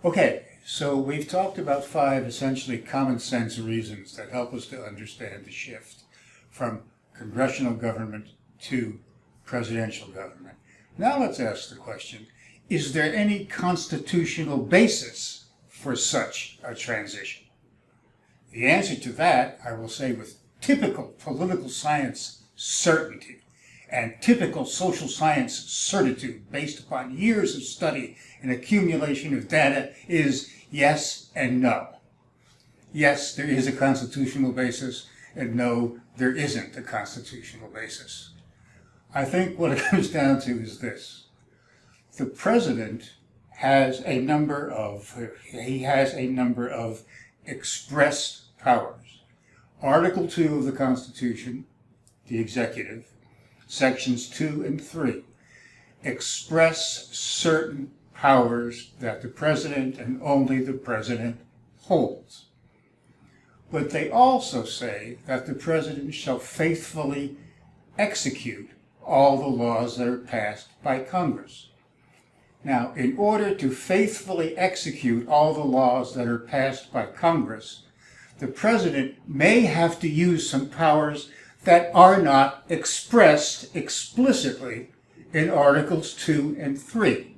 Okay, so we've talked about 5 essentially common sense reasons that help us to understand the shift from congressional government to presidential government. Now let's ask the question, is there any constitutional basis for such a transition? The answer to that, I will say with typical political science certainty and typical social science certitude based upon years of study and accumulation of data, is yes and no. Yes, there is a constitutional basis, and no, there isn't a constitutional basis. I think what it comes down to is this. The president has a number of expressed powers. Article 2 of the Constitution, the executive, sections 2 and 3, express certain powers that the president and only the president holds. But they also say that the president shall faithfully execute all the laws that are passed by Congress. Now, in order to faithfully execute all the laws that are passed by Congress, the president may have to use some powers that are not expressed explicitly in Articles 2 and 3.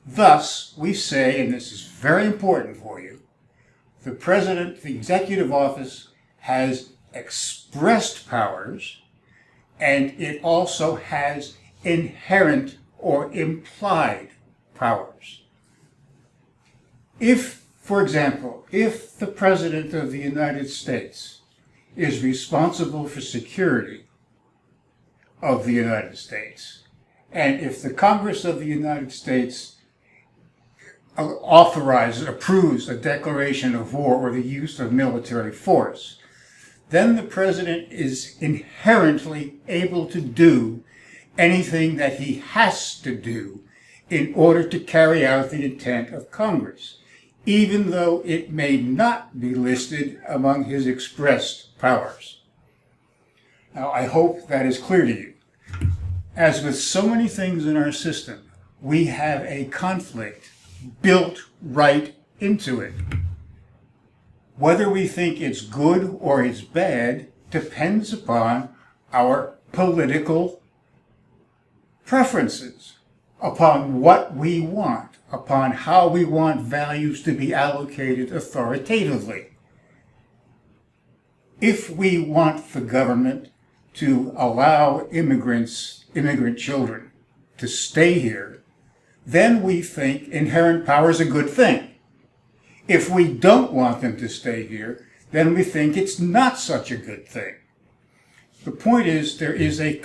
Thus, we say, and this is very important for you, the president, the executive office, has expressed powers, and it also has inherent or implied powers. If, for example, if the President of the United States is responsible for security of the United States, and if the Congress of the United States approves a declaration of war or the use of military force, then the president is inherently able to do anything that he has to do in order to carry out the intent of Congress, even though it may not be listed among his expressed powers. Now, I hope that is clear to you. As with so many things in our system, we have a conflict built right into it. Whether we think it's good or it's bad depends upon our political preferences, upon what we want, upon how we want values to be allocated authoritatively. If we want the government to allow immigrant children to stay here, then we think inherent power is a good thing. If we don't want them to stay here, then we think it's not such a good thing. The point is, there is an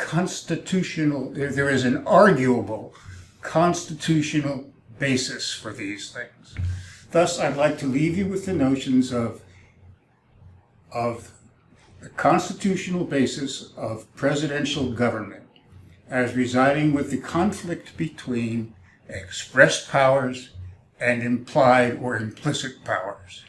arguable constitutional basis for these things. Thus, I'd like to leave you with the notions of the constitutional basis of presidential government as residing with the conflict between expressed powers and implied or implicit powers.